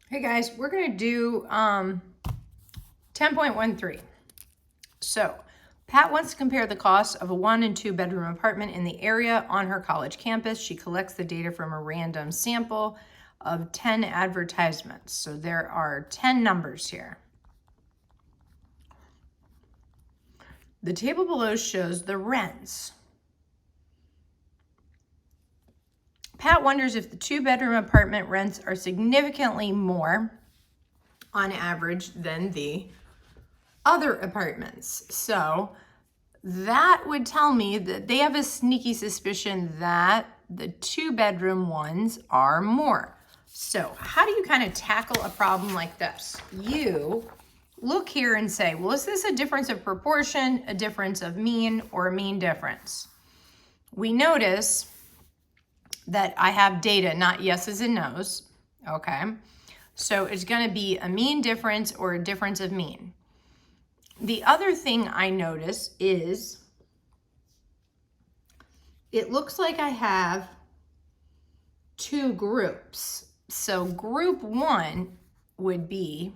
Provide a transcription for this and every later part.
Hey guys, we're going to do 10.13. So Pat wants to compare the cost of a 1 and 2 bedroom apartment in the area on her college campus. She collects the data from a random sample of 10 advertisements. So there are 10 numbers here. The table below shows the rents. Pat wonders if the 2-bedroom apartment rents are significantly more on average than the other apartments. So that would tell me that they have a sneaky suspicion that the 2-bedroom ones are more. So how do you kind of tackle a problem like this? You look here and say, well, is this a difference of proportion, a difference of mean, or a mean difference? We notice that I have data, not yeses and nos, okay? So it's gonna be a mean difference or a difference of mean. The other thing I notice is it looks like I have 2 groups. So group 1 would be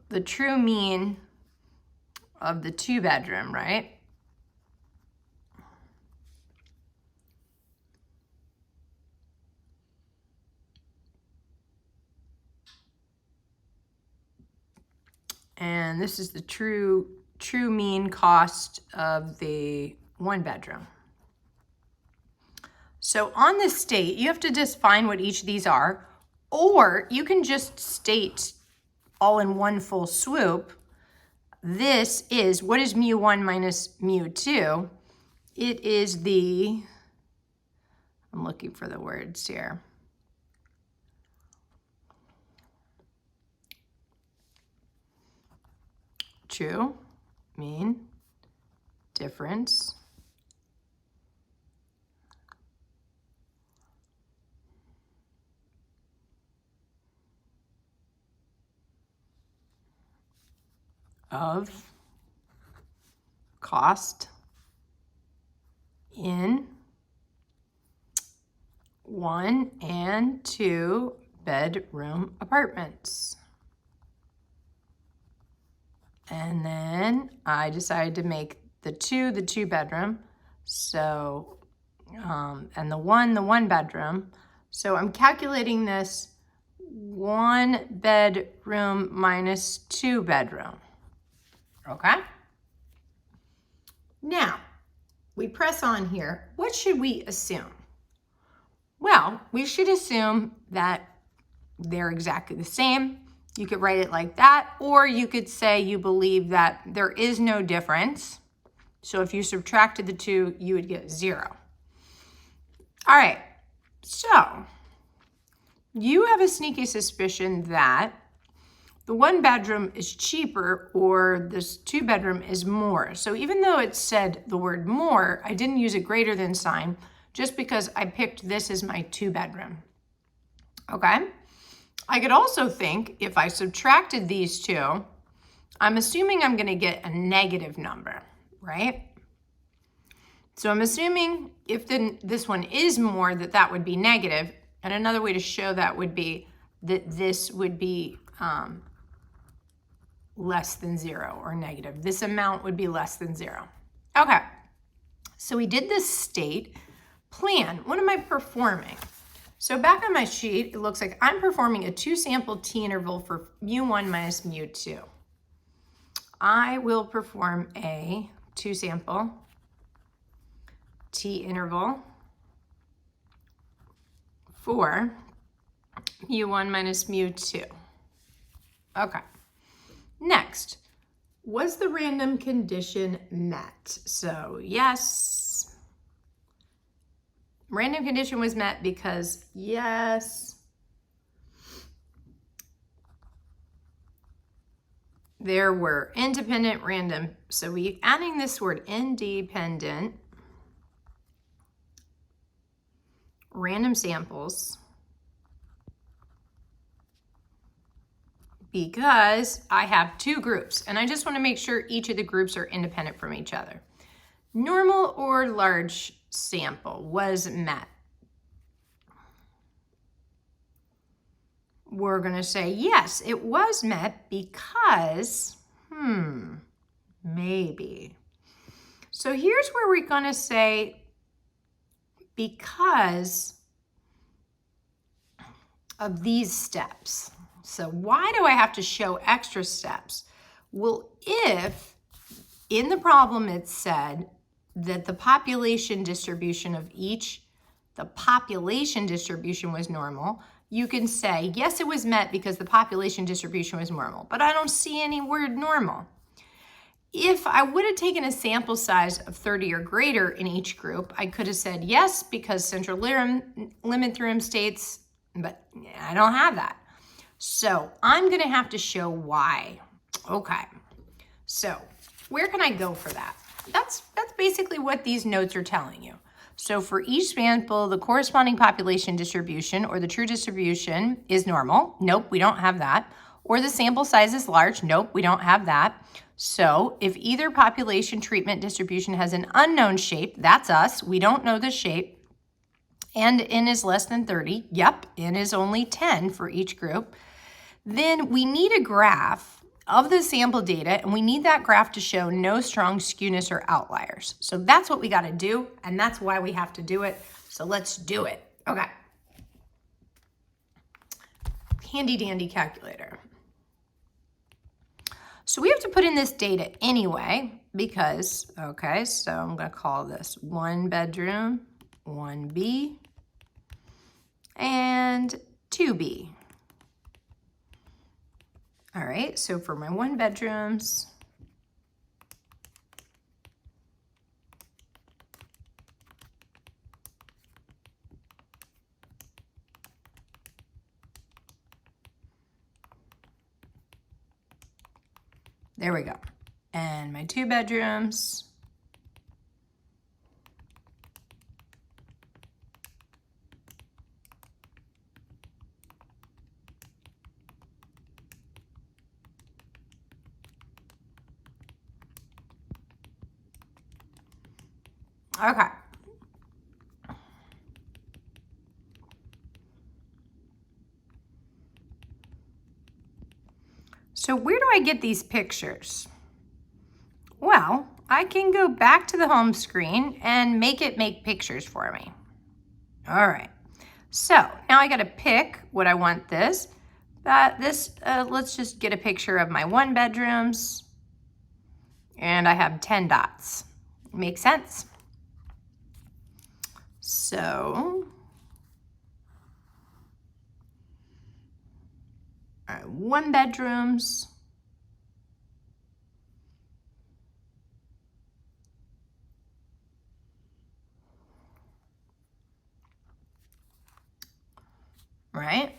the true mean of the 2-bedroom, right? And this is the true mean cost of the 1-bedroom. So on this state, you have to define what each of these are, or you can just state all in one full swoop. This is, what is mu1 minus mu2? It is the, I'm looking for the words here. True, mean, difference, of cost in 1 and 2 bedroom apartments. And then I decided to make the 2-bedroom. So, and the 1 bedroom. So I'm calculating this 1 bedroom minus 2 bedroom. Okay? Now, we press on here. What should we assume? Well, we should assume that they're exactly the same. You could write it like that, or you could say you believe that there is no difference. So if you subtracted the 2, you would get 0. All right, so you have a sneaky suspicion that the 1-bedroom is cheaper or this 2-bedroom is more. So even though it said the word more, I didn't use a greater than sign just because I picked this as my 2-bedroom. Okay? I could also think if I subtracted these 2, I'm assuming I'm going to get a negative number, right? So I'm assuming if this one is more, that would be negative. And another way to show that would be that this would be less than 0 or negative. This amount would be less than 0. Okay, so we did this state plan. What am I performing? So back on my sheet, it looks like I'm performing a 2-sample t interval for mu1 minus mu2. I will perform a 2-sample t interval for mu1 minus mu2. Okay. Next, was the random condition met? So yes. Random condition was met because yes, there were independent random. So we adding this word independent random samples because I have 2 groups and I just want to make sure each of the groups are independent from each other. Normal or large sample was met. we're going to say, yes, it was met because, maybe. So here's where we're going to say, because of these steps. So why do I have to show extra steps? Well, if in the problem it said that the population distribution of the population distribution was normal, you can say, yes, it was met because the population distribution was normal, but I don't see any word normal. If I would have taken a sample size of 30 or greater in each group, I could have said yes because central limit theorem states, but I don't have that. So I'm going to have to show why. Okay, so where can I go for that? That's basically what these notes are telling you. So for each sample, the corresponding population distribution or the true distribution is normal. Nope, we don't have that. Or the sample size is large. Nope, we don't have that. So if either population treatment distribution has an unknown shape, that's us. We don't know the shape. And n is less than 30. Yep, n is only 10 for each group. Then we need a graph of the sample data, and we need that graph to show no strong skewness or outliers. So that's what we got to do, and that's why we have to do it. So let's do it. Okay. Handy dandy calculator. So we have to put in this data anyway because, okay, so I'm going to call this 1 bedroom, 1B, and 2B. All right, so for my 1 bedrooms, there we go. And my 2 bedrooms, okay. So where do I get these pictures? Well, I can go back to the home screen and make it make pictures for me. All right. So now I got to pick what I want this. Let's just get a picture of my 1 bedrooms. And I have 10 dots. Makes sense? So, all right, 1 bedrooms. Right?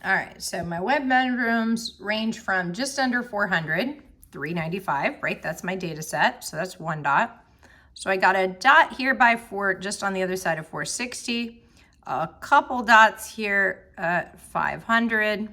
All right, so my web bedrooms range from just under 400, 395, right? That's my data set, so that's 1 dot. So I got a dot here by 4, just on the other side of 460, a couple dots here at 500,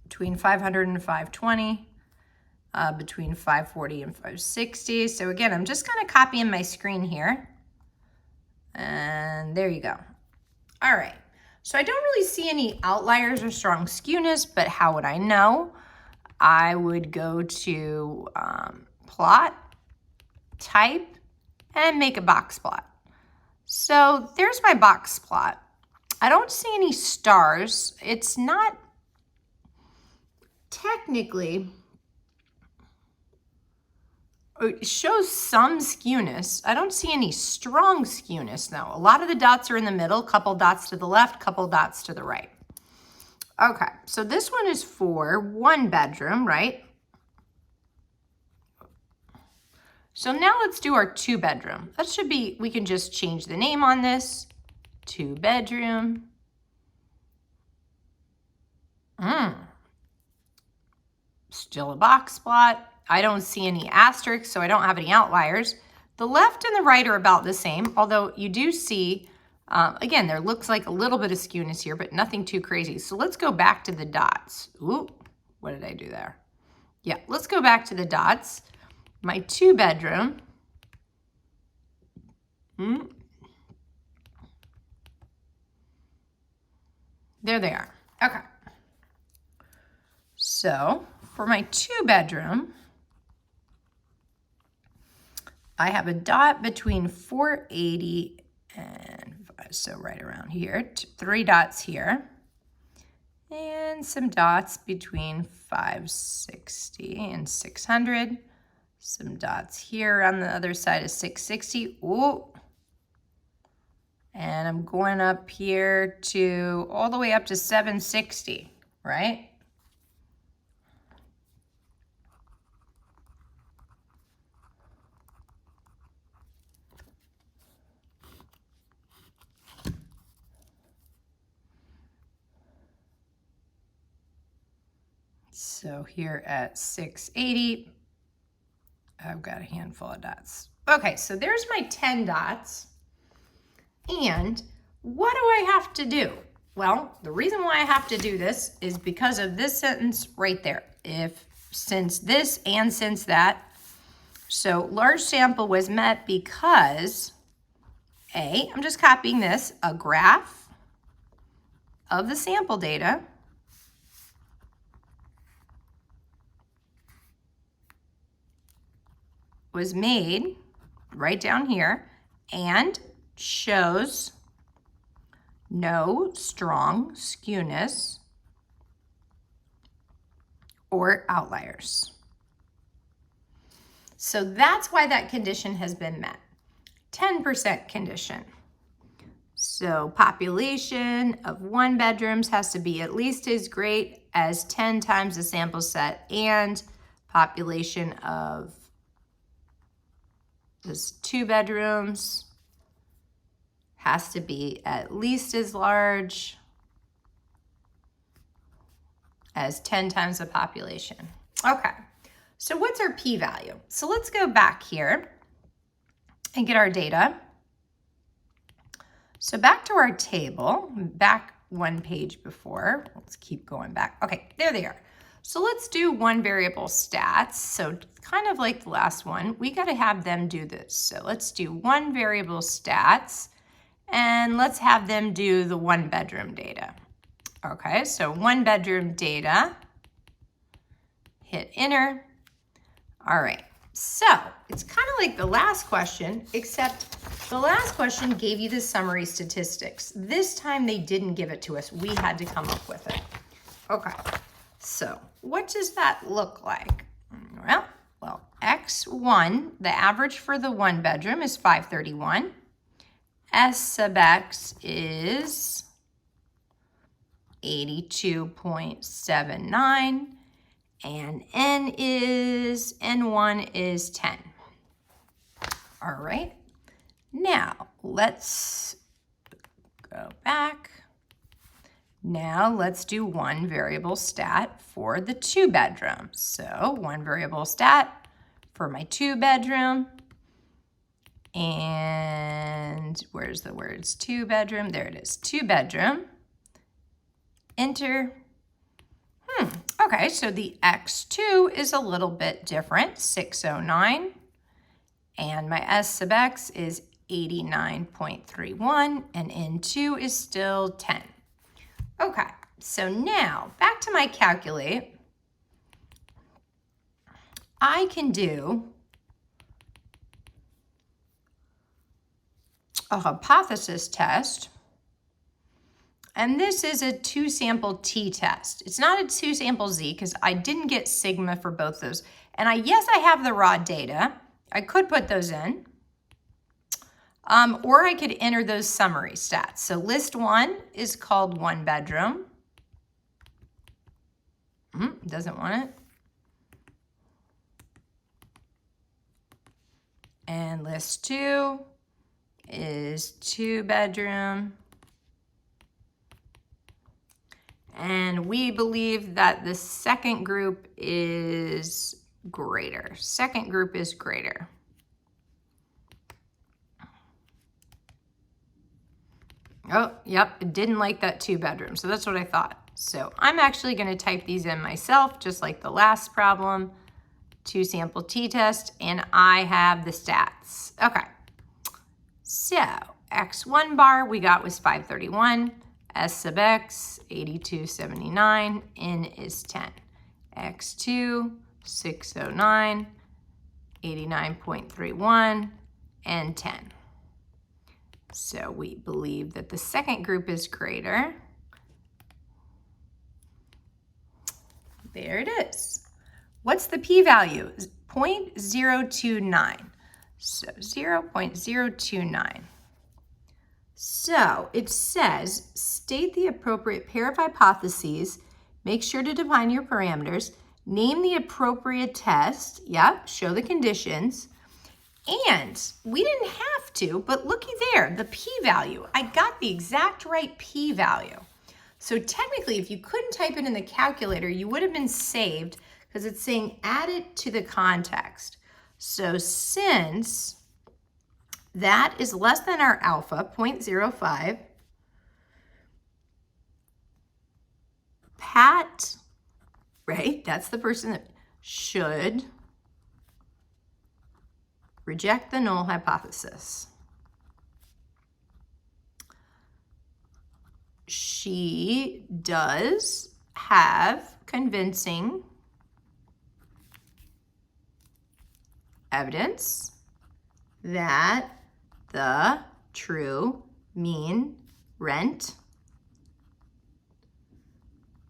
between 500 and 520, between 540 and 560. So again, I'm just kind of copying my screen here. And there you go. All right. So I don't really see any outliers or strong skewness, but how would I know? I would go to plot, type, and make a box plot. So there's my box plot. I don't see any stars. It's not technically, it shows some skewness. I don't see any strong skewness though. A lot of the dots are in the middle, couple dots to the left, couple dots to the right. Okay, so this one is for 1 bedroom, right? So now let's do our 2-bedroom. That should be, we can just change the name on this. 2-bedroom. Still a box plot. I don't see any asterisks, so I don't have any outliers. The left and the right are about the same, although you do see, again, there looks like a little bit of skewness here, but nothing too crazy. So let's go back to the dots. Ooh, what did I do there? Yeah, let's go back to the dots. My 2-bedroom. There they are. Okay. So for my 2-bedroom, I have a dot between 480 and, so right around here, 3 dots here, and some dots between 560 and 600. Some dots here on the other side of 660. Ooh. And I'm going up here to all the way up to 760, right? So here at 680, I've got a handful of dots. Okay, so there's my 10 dots. And what do I have to do? Well, the reason why I have to do this is because of this sentence right there. If, since this, and since that. So large sample was met because, A, I'm just copying this, a graph of the sample data was made right down here and shows no strong skewness or outliers. So that's why that condition has been met. 10% condition. So population of 1-bedrooms has to be at least as great as 10 times the sample set, and population of this 2-bedrooms has to be at least as large as 10 times the population. Okay, so what's our p-value? So let's go back here and get our data. So back to our table, back one page before. Let's keep going back. Okay, there they are. So let's do one variable stats. So kind of like the last one, we got to have them do this. So let's do one variable stats, and let's have them do the 1-bedroom data. Okay, so 1-bedroom data, hit enter. All right, so it's kind of like the last question, except the last question gave you the summary statistics. This time they didn't give it to us. We had to come up with it. Okay, so what does that look like? Well, X1, the average for the 1-bedroom is 531. S sub X is 82.79, and N1 is 10. All right, now let's go back. Now let's do one variable stat for the 2-bedroom. So one variable stat for my 2-bedroom. And where's the words 2-bedroom? There it is, 2-bedroom. Enter. Okay, so the X2 is a little bit different, 609. And my S sub X is 89.31, and N2 is still 10. Okay, so now back to my calculate. I can do a hypothesis test, and this is a 2-sample t-test. It's not a 2-sample z because I didn't get sigma for both those. And yes, I have the raw data. I could put those in. Or I could enter those summary stats. So list 1 is called 1-bedroom. Doesn't want it. And list 2 is 2-bedroom. And we believe that the second group is greater. Second group is greater. Oh, yep, it didn't like that 2-bedroom. So that's what I thought. So I'm actually going to type these in myself, just like the last problem. 2 sample t-test, and I have the stats. Okay. So x1 bar we got was 531. S sub x, 8279. N is 10. x2, 609. 89.31. And 10. So we believe that the second group is greater. There it is. What's the p-value? 0.029. So 0.029. So it says, state the appropriate pair of hypotheses, make sure to define your parameters, name the appropriate test, yep, show the conditions, and we didn't have to, but looky there, the p-value. I got the exact right p-value. So technically, if you couldn't type it in the calculator, you would have been saved because it's saying add it to the context. So since that is less than our alpha, 0.05, Pat, right, that's the person that should reject the null hypothesis. She does have convincing evidence that the true mean rent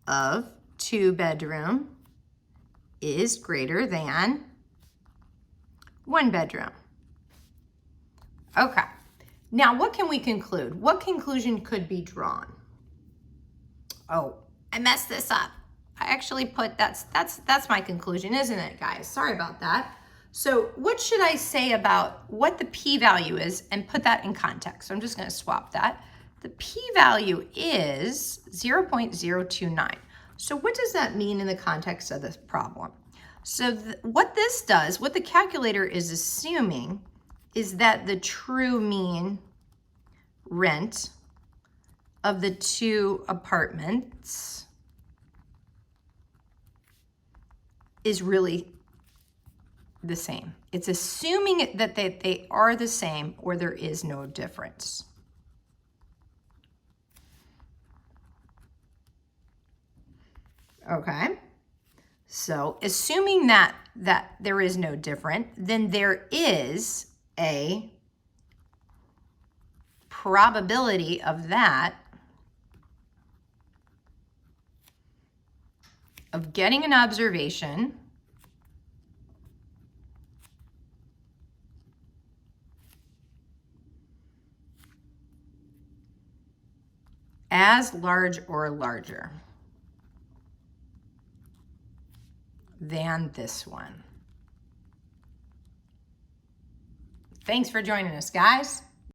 of 2-bedroom is greater than 1-bedroom. Okay, now what can we conclude? What conclusion could be drawn? Oh, I messed this up. I actually put, that's my conclusion, isn't it, guys? Sorry about that. So what should I say about what the p-value is and put that in context? So I'm just going to swap that. The p-value is 0.029. So what does that mean in the context of this problem? So what this does, what the calculator is assuming is that the true mean rent of the 2 apartments is really the same. It's assuming that they are the same or there is no difference. Okay, so assuming that there is no different, then there is a probability of that, of getting an observation as large or larger than this one. Thanks for joining us, guys.